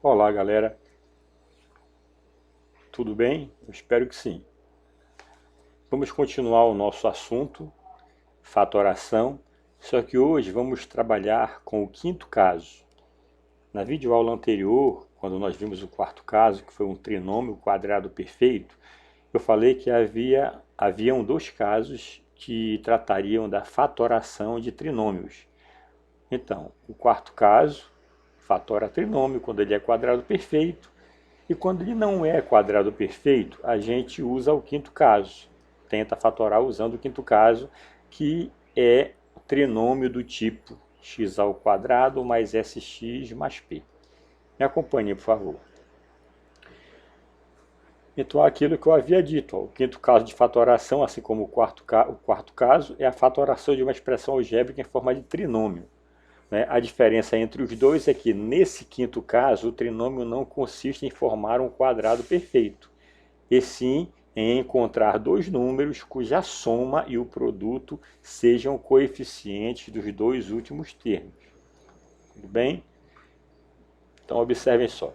Olá, galera. Tudo bem? Eu espero que sim. Vamos continuar o nosso assunto, fatoração, só que hoje vamos trabalhar com o quinto caso. Na videoaula anterior, quando nós vimos o quarto caso, que foi um trinômio quadrado perfeito, eu falei que haviam dois casos que tratariam da fatoração de trinômios. Então, o quarto caso, fatora trinômio quando ele é quadrado perfeito. E quando ele não é quadrado perfeito, a gente usa o quinto caso. Tenta fatorar usando o quinto caso, que é o trinômio do tipo x ao quadrado mais sx mais p. Me acompanhe, por favor. Então, aquilo que eu havia dito, o quinto caso de fatoração, assim como o quarto caso, é a fatoração de uma expressão algébrica em forma de trinômio. A diferença entre os dois é que, nesse quinto caso, o trinômio não consiste em formar um quadrado perfeito, e sim em encontrar dois números cuja soma e o produto sejam coeficientes dos dois últimos termos. Tudo bem? Então, observem só.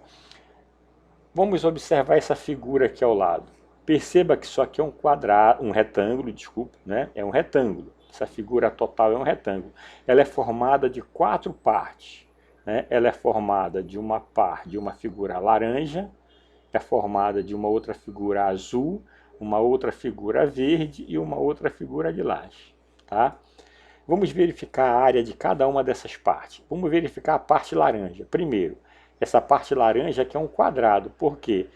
Vamos observar essa figura aqui ao lado. Perceba que isso aqui é um retângulo, desculpe, né? É um retângulo. Essa figura total é um retângulo. Ela é formada de quatro partes. Ela é formada de uma parte de uma figura laranja, é formada de uma outra figura azul, uma outra figura verde e uma outra figura lilás. Tá? Vamos verificar a área de cada uma dessas partes. Vamos verificar a parte laranja. Primeiro, essa parte laranja aqui é um quadrado, porque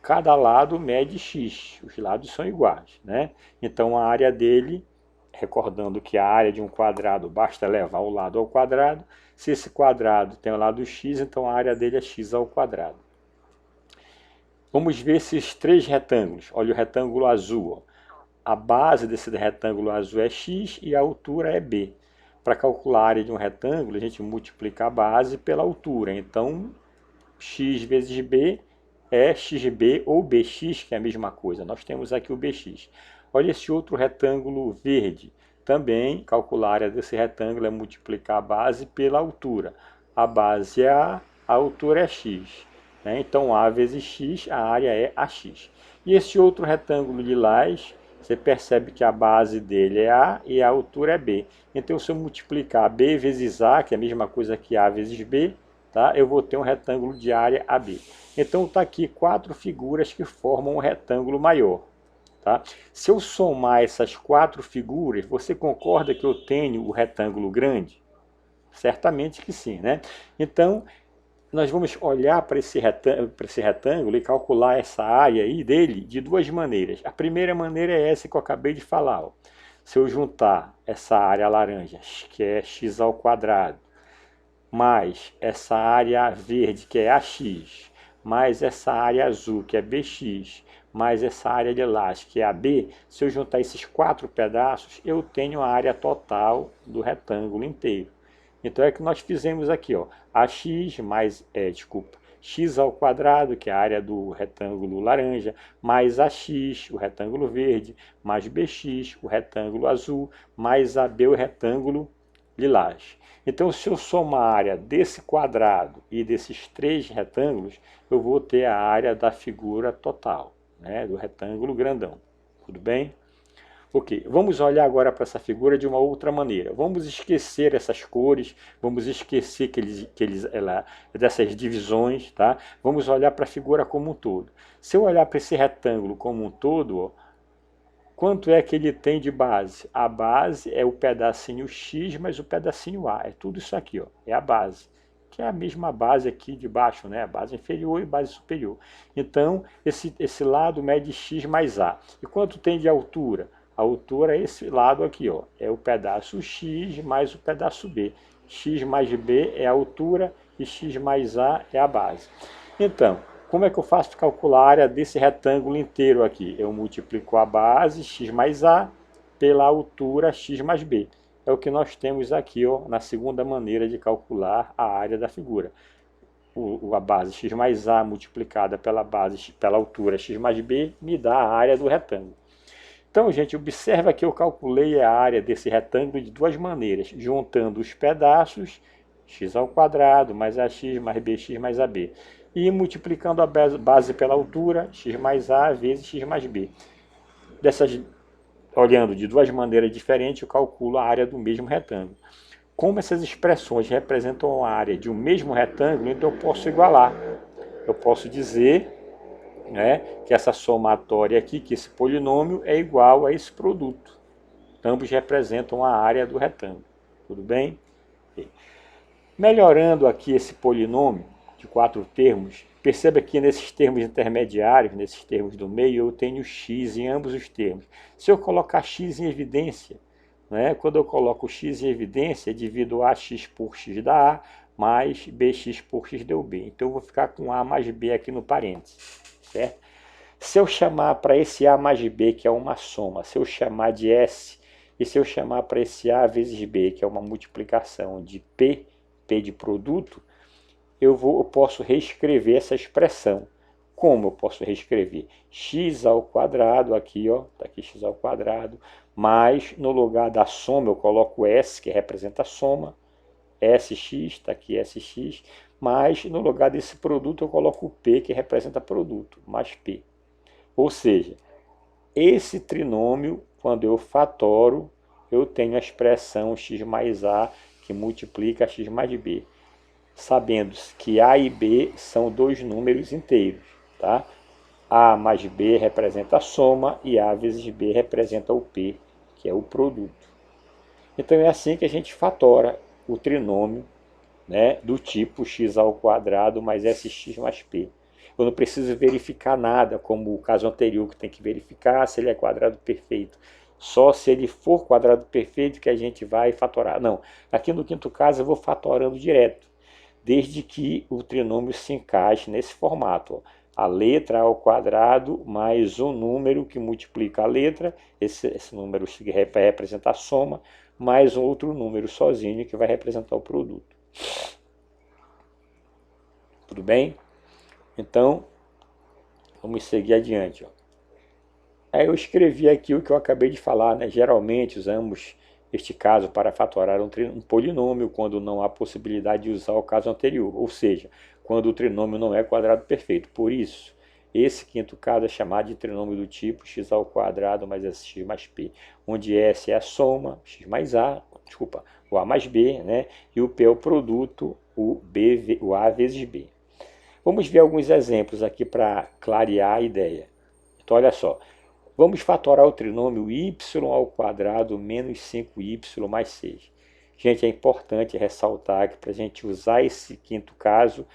cada lado mede x, os lados são iguais. Então a área dele, recordando que a área de um quadrado basta levar o lado ao quadrado, se esse quadrado tem o lado x, então a área dele é x ao quadrado. Vamos ver esses três retângulos. Olha o retângulo azul. A base desse retângulo azul é x e a altura é b. Para calcular a área de um retângulo, a gente multiplica a base pela altura. Então, x vezes b é xb ou bx, que é a mesma coisa. Nós temos aqui o bx. Olha esse outro retângulo verde. Também, calcular a área desse retângulo é multiplicar a base pela altura. A base é a altura é x. Então, a vezes x, a área é ax. E esse outro retângulo lilás, você percebe que a base dele é A e a altura é B. Então, se eu multiplicar B vezes A, que é a mesma coisa que A vezes B, tá? Eu vou ter um retângulo de área AB. Então, está aqui quatro figuras que formam um retângulo maior. Tá? Se eu somar essas quatro figuras, você concorda que eu tenho o retângulo grande? Certamente que sim, né? Então, nós vamos olhar para esse retângulo e calcular essa área aí dele de duas maneiras. A primeira maneira é essa que eu acabei de falar. Ó. Se eu juntar essa área laranja, que é x ao quadrado, mais essa área verde, que é ax, mais essa área azul, que é bx, mais essa área lilás, que é AB, se eu juntar esses quatro pedaços, eu tenho a área total do retângulo inteiro. Então é que nós fizemos aqui, ó, ax mais, x ao quadrado, que é a área do retângulo laranja, mais ax, o retângulo verde, mais bx, o retângulo azul, mais AB, o retângulo lilás. Então, se eu somar a área desse quadrado e desses três retângulos, eu vou ter a área da figura total, do retângulo grandão. Tudo bem? Ok, vamos olhar agora para essa figura de uma outra maneira. Vamos esquecer essas cores, vamos esquecer dessas divisões, tá? Vamos olhar para a figura como um todo. Se eu olhar para esse retângulo como um todo, ó, quanto é que ele tem de base? A base é o pedacinho X mais o pedacinho A. É tudo isso aqui, ó, é a base. Que é a mesma base aqui de baixo, né? A base inferior e base superior. Então, esse lado mede X mais A. E quanto tem de altura? A altura é esse lado aqui, ó, é o pedaço X mais o pedaço B. X mais B é a altura e X mais A é a base. Então, como é que eu faço para calcular a área desse retângulo inteiro aqui? Eu multiplico a base x mais A pela altura x mais B. É o que nós temos aqui, ó, na segunda maneira de calcular a área da figura. A base x mais A multiplicada pela altura x mais B me dá a área do retângulo. Então, gente, observa que eu calculei a área desse retângulo de duas maneiras, juntando os pedaços x ao quadrado mais ax mais bx mais ab. E multiplicando a base pela altura, x mais a vezes x mais b. Olhando de duas maneiras diferentes, eu calculo a área do mesmo retângulo. Como essas expressões representam a área de um mesmo retângulo, então eu posso igualar. Eu posso dizer, né, que essa somatória aqui, que esse polinômio é igual a esse produto. Ambos representam a área do retângulo. Tudo bem? Melhorando aqui esse polinômio de 4 termos, perceba que nesses termos intermediários, nesses termos do meio, eu tenho x em ambos os termos. Se eu colocar x em evidência, né, quando eu coloco x em evidência, divido ax por x da a mais bx por x deu b. Então eu vou ficar com a mais b aqui no parênteses, certo? Se eu chamar para esse a mais b, que é uma soma, se eu chamar de s, e se eu chamar para esse a vezes b, que é uma multiplicação de p, p de produto, eu posso reescrever essa expressão. Como eu posso reescrever? X ao quadrado, aqui, ó, tá aqui x ao quadrado, mais no lugar da soma eu coloco s, que representa a soma, sx, está aqui sx, mais no lugar desse produto eu coloco o p, que representa produto, mais p. Ou seja, esse trinômio, quando eu fatoro, eu tenho a expressão x mais a, que multiplica x mais b, sabendo que a e b são dois números inteiros, tá? A mais b representa a soma e a vezes b representa o p, que é o produto. Então é assim que a gente fatora o trinômio, né, do tipo x ao quadrado mais sx mais p. Eu não preciso verificar nada, como o caso anterior, que tem que verificar se ele é quadrado perfeito. Só se ele for quadrado perfeito que a gente vai fatorar. Não, aqui no quinto caso eu vou fatorando direto, desde que o trinômio se encaixe nesse formato. Ó. A letra ao quadrado mais um número que multiplica a letra, esse número vai representar a soma, mais um outro número sozinho que vai representar o produto. Tudo bem? Então, vamos seguir adiante. Ó. Aí eu escrevi aqui o que eu acabei de falar, né? Geralmente usamos este caso para fatorar um polinômio quando não há possibilidade de usar o caso anterior, ou seja, quando o trinômio não é quadrado perfeito. Por isso, esse quinto caso é chamado de trinômio do tipo x ao quadrado mais sx mais p, onde s é a soma, x mais a, desculpa, o a mais b, né? E o p é o produto, o a vezes b. Vamos ver alguns exemplos aqui para clarear a ideia. Então, olha só. Vamos fatorar o trinômio y ao quadrado menos 5y mais 6. Gente, é importante ressaltar que para a gente usar esse quinto caso,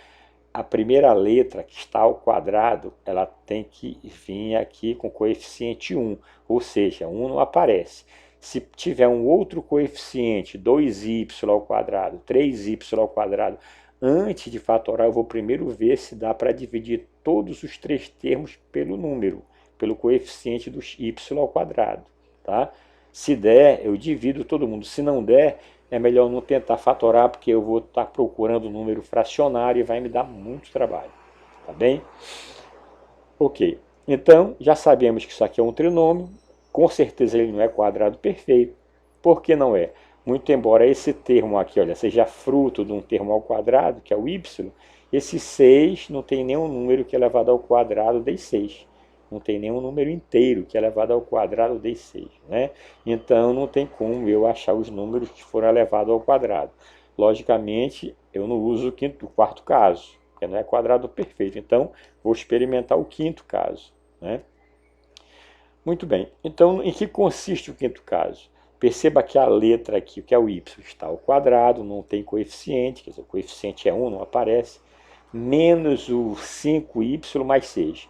a primeira letra que está ao quadrado, ela tem que vir aqui com coeficiente 1, ou seja, 1 não aparece. Se tiver um outro coeficiente, 2y ao quadrado, 3y ao quadrado, antes de fatorar, eu vou primeiro ver se dá para dividir todos os três termos pelo número, pelo coeficiente do y ao quadrado. Tá? Se der, eu divido todo mundo. Se não der, é melhor não tentar fatorar, porque eu vou estar procurando o número fracionário e vai me dar muito trabalho. Tá bem? Ok. Então, já sabemos que isso aqui é um trinômio. Com certeza ele não é quadrado perfeito. Por que não é? Muito embora esse termo aqui, olha, seja fruto de um termo ao quadrado, que é o y, esse 6 não tem nenhum número que é elevado ao quadrado de 6. Não tem nenhum número inteiro que é elevado ao quadrado de 6. Né? Então, não tem como eu achar os números que foram elevados ao quadrado. Logicamente, eu não uso o quarto caso, porque não é quadrado perfeito. Então, vou experimentar o quinto caso. Né? Muito bem. Então, em que consiste o quinto caso? Perceba que a letra aqui, que é o y, está ao quadrado, não tem coeficiente, quer dizer, o coeficiente é 1, não aparece, menos o 5y mais 6.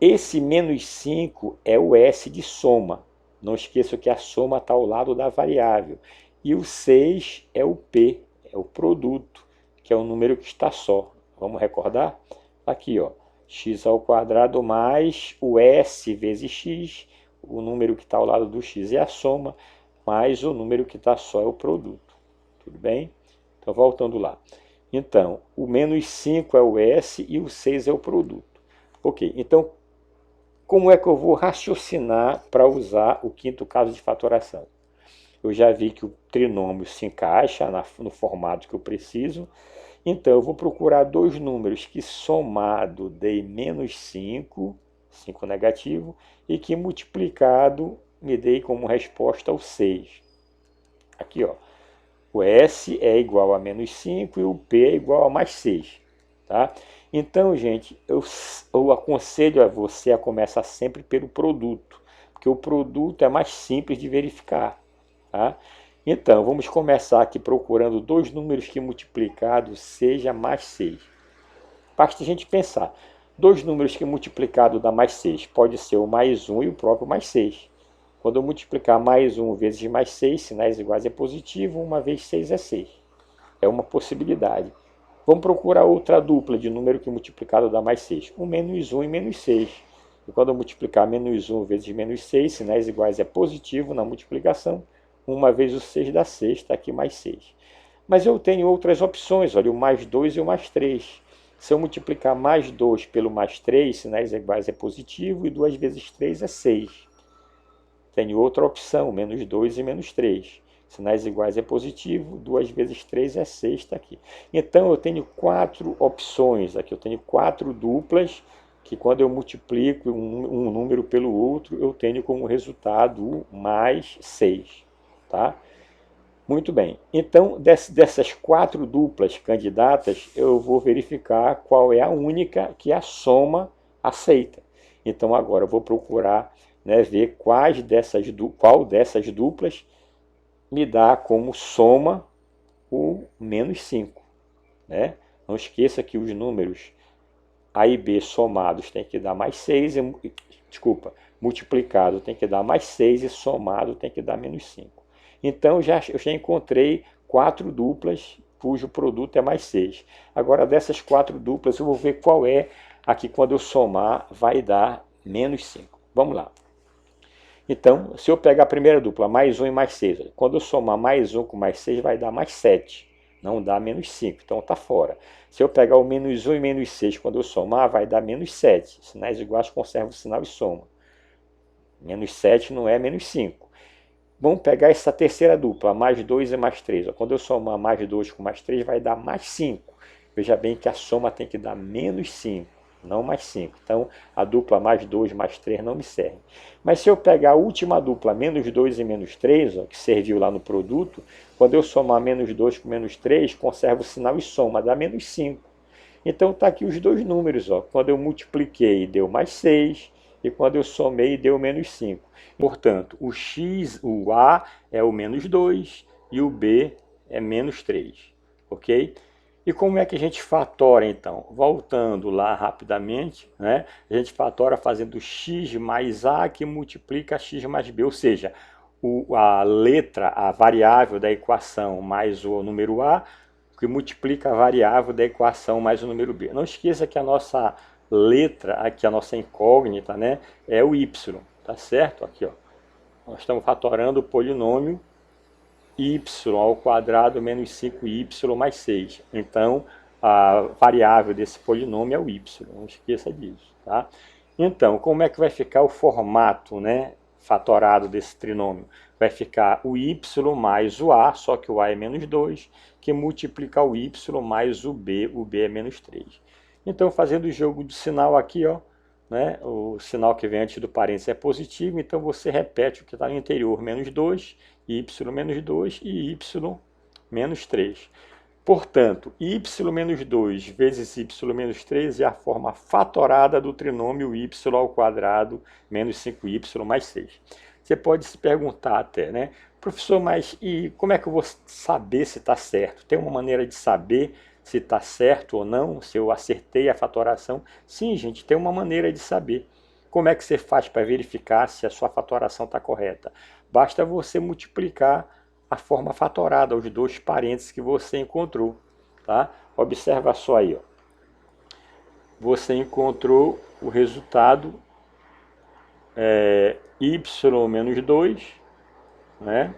Esse menos 5 é o S de soma. Não esqueça que a soma está ao lado da variável. E o 6 é o P, é o produto, que é o número que está só. Vamos recordar? Aqui, ó, x ao quadrado mais o S vezes x, o número que está ao lado do x é a soma, mais o número que está só é o produto. Tudo bem? Então, voltando lá. Então, o menos 5 é o S e o 6 é o produto. Ok, então, como é que eu vou raciocinar para usar o quinto caso de fatoração? eu já vi que o trinômio se encaixa no formato que eu preciso. Então, eu vou procurar dois números que somado dê menos 5, 5 negativo, e que multiplicado me dê como resposta o 6. Aqui, ó, o S é igual a menos 5 e o P é igual a mais 6. Tá? Então, gente, eu aconselho a você a começar sempre pelo produto, porque o produto é mais simples de verificar. Tá? Então, vamos começar aqui procurando dois números que multiplicado seja mais 6. Basta a gente pensar. Dois números que multiplicado dá mais 6. Pode ser o mais 1 e o próprio mais 6. Quando eu multiplicar mais 1 vezes mais 6, sinais iguais é positivo, 1 vezes 6 é 6. É uma possibilidade. Vamos procurar outra dupla de número que multiplicado dá mais 6. O menos 1 e menos 6. E quando eu multiplicar menos 1 vezes menos 6, sinais iguais é positivo na multiplicação. 1 vezes o 6 dá 6, está aqui mais 6. Mas eu tenho outras opções, olha, o mais 2 e o mais 3. Se eu multiplicar mais 2 pelo mais 3, sinais iguais é positivo, e 2 vezes 3 é 6. Tenho outra opção, menos 2 e menos 3. Sinais iguais é positivo, 2 vezes 3 é 6, está aqui. Então, eu tenho 4 opções aqui, eu tenho 4 duplas, que quando eu multiplico um número pelo outro, eu tenho como resultado o mais 6. Tá? Muito bem. Então, dessas 4 duplas candidatas, eu vou verificar qual é a única que a soma aceita. Então, agora eu vou procurar, né, ver qual dessas duplas me dá como soma o menos 5. Né? Não esqueça que os números A e B somados tem que dar mais 6, multiplicado tem que dar mais 6 e somado tem que dar menos 5. Então, eu já encontrei 4 duplas cujo produto é mais 6. Agora, dessas 4 duplas, eu vou ver qual é a que, quando eu somar, vai dar menos 5. Vamos lá. Então, se eu pegar a primeira dupla, mais 1 e mais 6, quando eu somar mais 1 com mais 6, vai dar mais 7. Não dá menos 5, então está fora. Se eu pegar o menos 1 e menos 6, quando eu somar, vai dar menos 7. Sinais iguais, conserva o sinal e soma. Menos 7 não é menos 5. Vamos pegar essa terceira dupla, mais 2 e mais 3. Quando eu somar mais 2 com mais 3, vai dar mais 5. Veja bem que a soma tem que dar menos 5, não mais 5. Então, a dupla mais 2 mais 3 não me serve. Mas se eu pegar a última dupla, menos 2 e menos 3, que serviu lá no produto, quando eu somar menos 2 com menos 3, conserva o sinal e soma, dá menos 5. Então, está aqui os dois números. Quando eu multipliquei, deu mais 6. E quando eu somei, deu menos 5. Portanto, o A é o menos 2 e o B é menos 3. Ok? E como é que a gente fatora, então? Voltando lá rapidamente, né? A gente fatora fazendo x mais A que multiplica x mais B. Ou seja, a letra, a variável da equação mais o número A, que multiplica a variável da equação mais o número B. Não esqueça que a nossa letra, aqui a nossa incógnita, né, é o y, tá certo? Aqui, ó, nós estamos fatorando o polinômio y ao quadrado menos 5y mais 6. Então, a variável desse polinômio é o y, não esqueça disso, tá? Então, como é que vai ficar o formato, né, fatorado desse trinômio? Vai ficar o y mais o a, só que o a é menos 2, que multiplica o y mais o b é menos 3. Então, fazendo o jogo do sinal aqui, ó, né, o sinal que vem antes do parênteses é positivo, então você repete o que está no interior, menos 2, y menos 2 e y menos 3. Portanto, y menos 2 vezes y menos 3 é a forma fatorada do trinômio y ao quadrado menos 5y mais 6. Você pode se perguntar até, né? Professor, mas e como é que eu vou saber se está certo? Tem uma maneira de saber se está certo ou não, se eu acertei a fatoração? Sim, gente, tem uma maneira de saber. Como é que você faz para verificar se a sua fatoração está correta? Basta você multiplicar a forma fatorada, os dois parênteses que você encontrou. Tá? Observa só aí. Ó. Você encontrou o resultado y menos 2, né,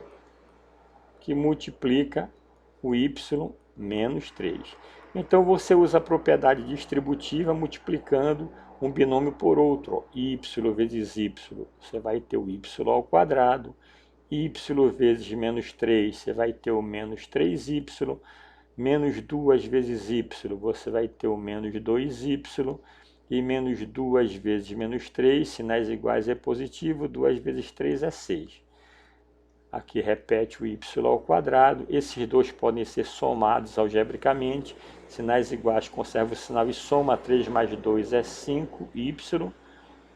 que multiplica o y menos 3. Então você usa a propriedade distributiva multiplicando um binômio por outro. Ó. Y vezes y, você vai ter o y ao quadrado y vezes menos 3, você vai ter o menos 3y, menos 2 vezes y, você vai ter o menos 2y, e menos 2 vezes menos 3, sinais iguais é positivo, 2 vezes 3 é 6. Aqui repete o y ao quadrado, esses dois podem ser somados algebricamente, sinais iguais conserva o sinal e soma, 3 mais 2 é 5y,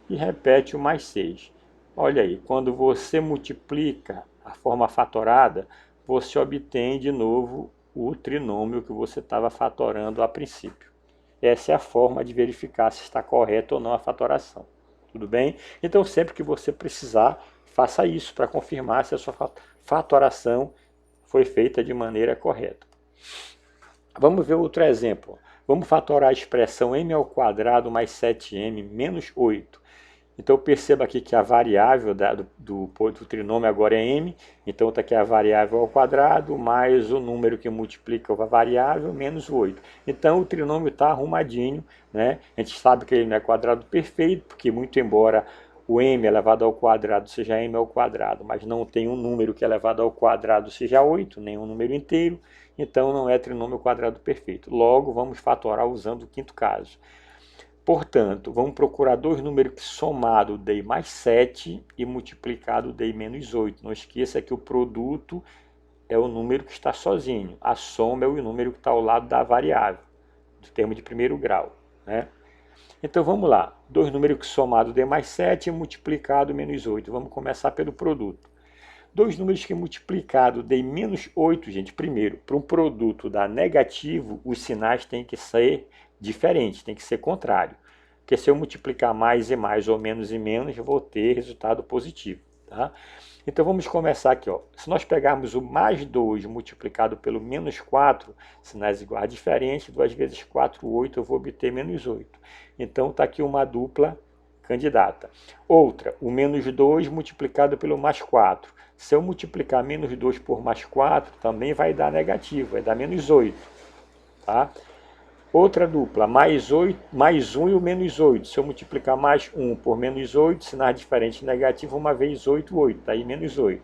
e repete o mais 6. Olha aí, quando você multiplica a forma fatorada, você obtém de novo o trinômio que você estava fatorando a princípio. Essa é a forma de verificar se está correta ou não a fatoração. Tudo bem? Então, sempre que você precisar, faça isso para confirmar se a sua fatoração foi feita de maneira correta. Vamos ver outro exemplo. Vamos fatorar a expressão m ao quadrado mais 7m menos 8. Então perceba aqui que a variável do trinômio agora é m, então está aqui a variável ao quadrado, mais o número que multiplica a variável, menos 8. Então o trinômio está arrumadinho, né? A gente sabe que ele não é quadrado perfeito, porque muito embora o m elevado ao quadrado seja m ao quadrado, mas não tem um número que elevado ao quadrado seja 8, nem um número inteiro, então não é trinômio quadrado perfeito. Logo, vamos fatorar usando o quinto caso. Portanto, vamos procurar dois números que somado dê mais 7 e multiplicado dê menos 8. Não esqueça que o produto é o número que está sozinho. A soma é o número que está ao lado da variável, do termo de primeiro grau, né? Então vamos lá. Dois números que somado dê mais 7 e multiplicado menos 8. Vamos começar pelo produto. Dois números que multiplicado dê menos 8, gente. Primeiro, para um produto dar negativo, os sinais têm que ser diferentes, tem que ser contrário. Porque se eu multiplicar mais e mais ou menos e menos, eu vou ter resultado positivo. Tá? Então vamos começar aqui. Ó. Se nós pegarmos o mais 2 multiplicado pelo menos 4, sinais iguais diferentes, 2 vezes 4, 8, eu vou obter menos 8. Então está aqui uma dupla candidata. Outra, o menos 2 multiplicado pelo mais 4. Se eu multiplicar menos 2 por mais 4, também vai dar negativo, vai dar menos 8. Tá? Outra dupla, mais 1 e o menos 8. Se eu multiplicar mais 1 por menos 8, sinais diferentes negativo, uma vez 8, 8. Está aí menos 8.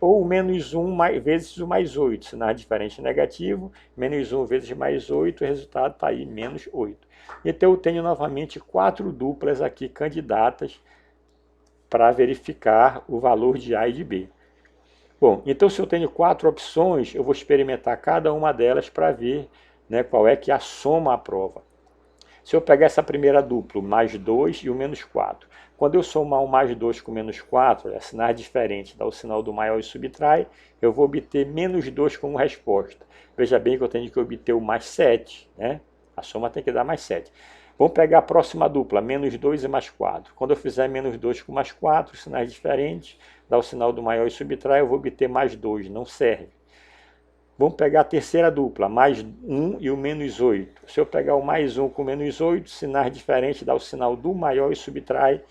Ou o menos 1 vezes o mais 8. Sinais diferentes negativo, menos 1 vezes mais 8, o resultado está aí menos 8. Então eu tenho novamente 4 duplas aqui candidatas para verificar o valor de A e de B. Bom, então se eu tenho 4 opções, eu vou experimentar cada uma delas para ver, né, qual é que a soma aprova. Se eu pegar essa primeira dupla, mais 2 e o menos 4, quando eu somar o mais 2 com o menos 4, é sinais diferentes, dá o sinal do maior e subtrai, eu vou obter menos 2 como resposta. Veja bem que eu tenho que obter o mais 7, né? A soma tem que dar mais 7. Vamos pegar a próxima dupla, menos 2 e mais 4. Quando eu fizer menos 2 com mais 4, sinais diferentes, dá o sinal do maior e subtrai, eu vou obter mais 2, não serve. Vamos pegar a terceira dupla, mais 1 e o menos 8. Se eu pegar o mais 1 com o menos 8, sinais diferentes, dá o sinal do maior e subtrai,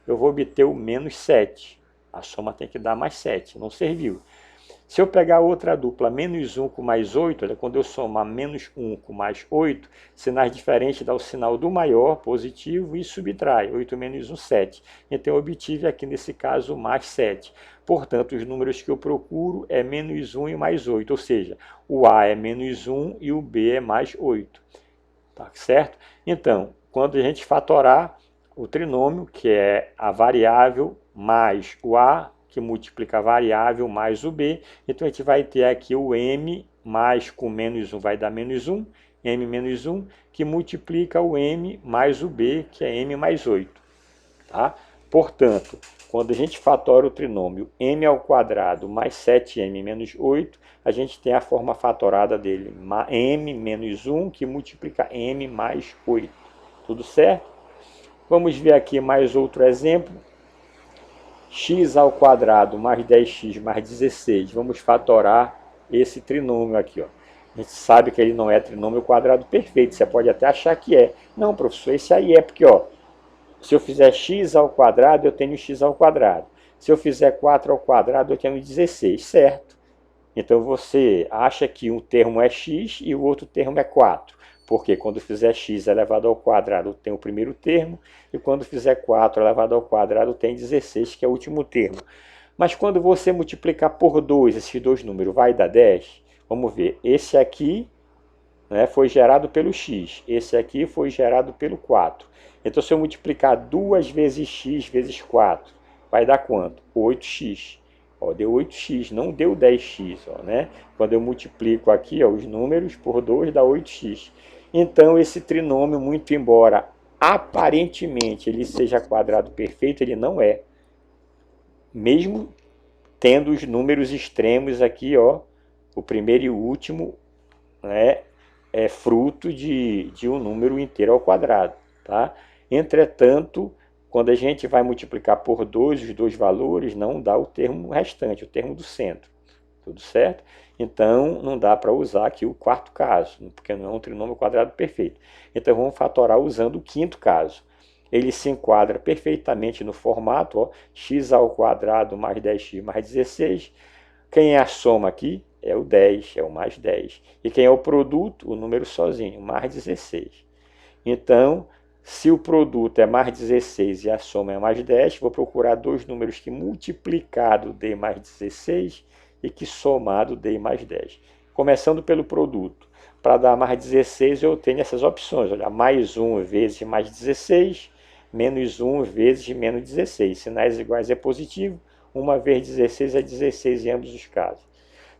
eu vou obter o menos 7. A soma tem que dar mais 7, não serviu. Se eu pegar outra dupla, menos 1 com mais 8, olha, quando eu somar menos 1 com mais 8, sinais diferentes dá o sinal do maior, positivo, e subtrai, 8 menos 1, 7. Então eu obtive aqui nesse caso mais 7. Portanto, os números que eu procuro é menos 1 e mais 8, ou seja, o A é menos 1 e o B é mais 8. Tá certo? Então, quando a gente fatorar o trinômio, que é a variável mais o A, que multiplica a variável mais o B, então a gente vai ter aqui o M mais com menos 1 vai dar menos 1, M menos 1, que multiplica o M mais o B, que é M mais 8. Tá? Portanto, quando a gente fatora o trinômio M ao quadrado mais 7M menos 8, a gente tem a forma fatorada dele, M menos 1, que multiplica M mais 8. Tudo certo? Vamos ver aqui mais outro exemplo. X ao quadrado mais 10x mais 16. Vamos fatorar esse trinômio aqui. Ó. A gente sabe que ele não é trinômio quadrado perfeito. Você pode até achar que é. Não, professor, esse aí é porque, ó, se eu fizer x ao quadrado, eu tenho x ao quadrado. Se eu fizer 4 ao quadrado, eu tenho 16, certo? Então você acha que um termo é x e o outro termo é 4. Porque quando fizer x elevado ao quadrado tem o primeiro termo, e quando fizer 4 elevado ao quadrado tem 16, que é o último termo. Mas quando você multiplicar por 2, esses dois números, vai dar 10? Vamos ver, esse aqui, né, foi gerado pelo x, esse aqui foi gerado pelo 4. Então, se eu multiplicar 2 vezes x vezes 4, vai dar quanto? 8x. Ó, deu 8x, não deu 10x. Ó, né? Quando eu multiplico aqui ó, os números por 2, dá 8x. Então, esse trinômio, muito embora aparentemente ele seja quadrado perfeito, ele não é. Mesmo tendo os números extremos aqui, ó, o primeiro e o último, né, é fruto de um número inteiro ao quadrado. Tá? Entretanto, quando a gente vai multiplicar por 2 os dois valores, não dá o termo restante, o termo do centro. Tudo certo? Então, não dá para usar aqui o quarto caso, porque não é um trinômio quadrado perfeito. Então, vamos fatorar usando o quinto caso. Ele se enquadra perfeitamente no formato, ó, x ao quadrado mais 10x mais 16. Quem é a soma aqui? É o 10, é o mais 10. E quem é o produto? O número sozinho, mais 16. Então, se o produto é mais 16 e a soma é mais 10, vou procurar dois números que multiplicado dê mais 16 e que somado dê mais 10. Começando pelo produto. Para dar mais 16, eu tenho essas opções. Olha, mais 1 vezes mais 16, menos 1 vezes menos 16. Sinais iguais é positivo. 1 vezes 16 é 16 em ambos os casos.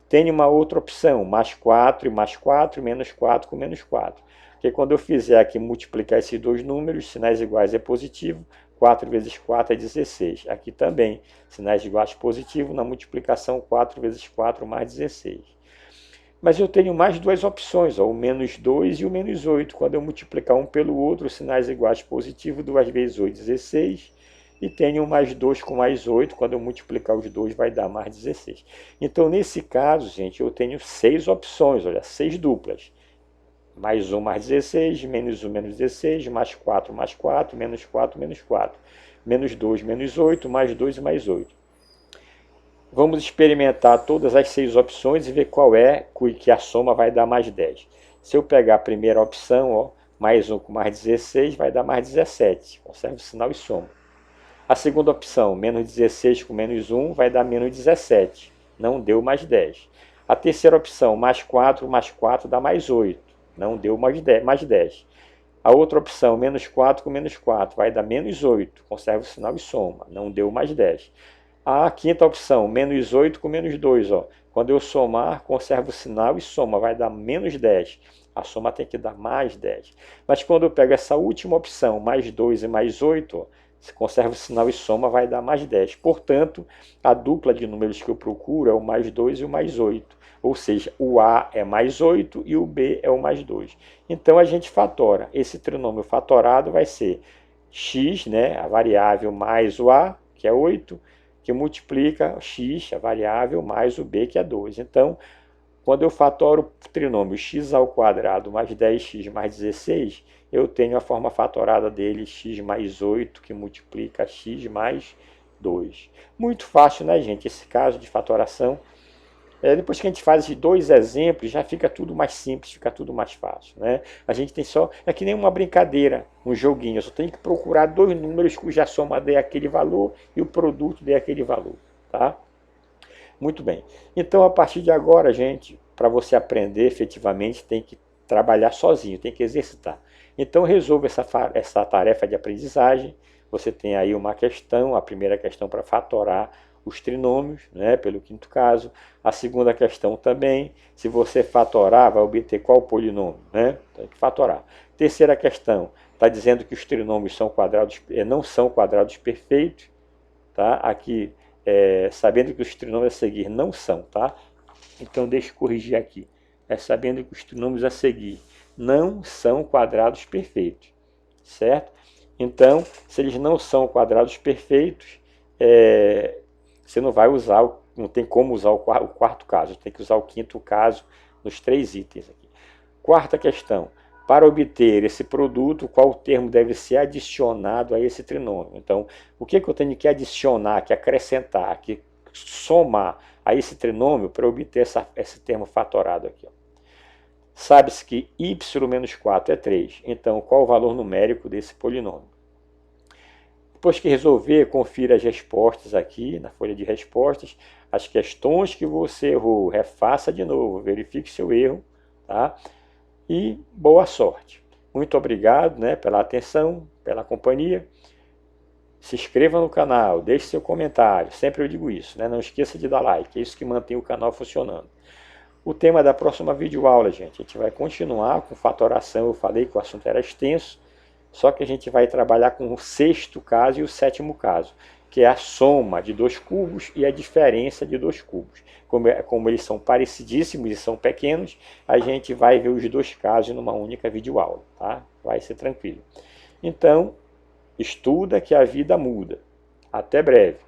Tenho uma outra opção, mais 4 e mais 4, menos 4 com menos 4. Porque quando eu fizer aqui multiplicar esses dois números, sinais iguais é positivo, 4 vezes 4 é 16. Aqui também, sinais iguais positivo, na multiplicação 4 vezes 4 mais 16. Mas eu tenho mais duas opções, ó, o menos 2 e o menos 8. Quando eu multiplicar um pelo outro, sinais iguais positivo, 2 vezes 8, 16. E tenho mais 2 com mais 8, quando eu multiplicar os dois vai dar mais 16. Então, nesse caso, gente, eu tenho 6 opções, olha, 6 duplas. Mais 1 mais 16, menos 1 menos 16, mais 4 mais 4, menos 4 menos 4. Menos 2 menos 8, mais 2 e mais 8. Vamos experimentar todas as 6 opções e ver qual é que a soma vai dar mais 10. Se eu pegar a primeira opção, ó, mais 1 com mais 16, vai dar mais 17. Conserva o sinal e soma. A segunda opção, menos 16 com menos 1, vai dar menos 17. Não deu mais 10. A terceira opção, mais 4 dá mais 8. Não deu mais 10. A outra opção, menos 4 com menos 4, vai dar menos 8. Conserva o sinal e soma. Não deu mais 10. A quinta opção, menos 8 com menos 2. Ó. Quando eu somar, conserva o sinal e soma. Vai dar menos 10. A soma tem que dar mais 10. Mas quando eu pego essa última opção, mais 2 e mais 8, ó, se conserva o sinal e soma, vai dar mais 10. Portanto, a dupla de números que eu procuro é o mais 2 e o mais 8. Ou seja, o A é mais 8 e o B é o mais 2. Então, a gente fatora. Esse trinômio fatorado vai ser x, né, a variável, mais o A, que é 8, que multiplica x, a variável, mais o B, que é 2. Então, quando eu fatoro o trinômio x ao quadrado mais 10x mais 16, eu tenho a forma fatorada dele, x mais 8, que multiplica x mais 2. Muito fácil, né, gente? Esse caso de fatoração. Depois que a gente faz esses dois exemplos, já fica tudo mais simples, fica tudo mais fácil. Né? A gente tem só, é que nem uma brincadeira, um joguinho. Eu só tenho que procurar dois números cuja soma dê aquele valor e o produto dê aquele valor. Tá? Muito bem. Então, a partir de agora, gente, para você aprender efetivamente, tem que trabalhar sozinho, tem que exercitar. Então, resolva essa tarefa de aprendizagem. Você tem aí uma questão, a primeira questão para fatorar os trinômios, né, pelo quinto caso. A segunda questão também, se você fatorar, vai obter qual polinômio? Né? Tem que fatorar. Terceira questão, está dizendo que os trinômios são quadrados, não são quadrados perfeitos. Tá? Aqui, sabendo que os trinômios a seguir não são, tá? Então, deixa eu corrigir aqui. Sabendo que os trinômios a seguir não são quadrados perfeitos, certo? Então, se eles não são quadrados perfeitos, você não vai usar, não tem como usar o quarto caso, tem que usar o quinto caso nos 3 itens aqui. Quarta questão. Para obter esse produto, qual termo deve ser adicionado a esse trinômio? Então, o que eu tenho que adicionar, que acrescentar, que somar a esse trinômio para obter esse termo fatorado aqui? Sabe-se que y menos 4 é 3. Então, qual o valor numérico desse polinômio? Depois que resolver, confira as respostas aqui na folha de respostas, as questões que você errou, refaça de novo, verifique seu erro, tá? E boa sorte. Muito obrigado, né, pela atenção, pela companhia. Se inscreva no canal, deixe seu comentário, sempre eu digo isso, né? Não esqueça de dar like, é isso que mantém o canal funcionando. O tema da próxima videoaula, gente, a gente vai continuar com fatoração, eu falei que o assunto era extenso, só que a gente vai trabalhar com o sexto caso e o sétimo caso, que é a soma de dois cubos e a diferença de dois cubos. Como eles são parecidíssimos e são pequenos, a gente vai ver os dois casos numa única videoaula, tá? Vai ser tranquilo. Então, estuda que a vida muda. Até breve.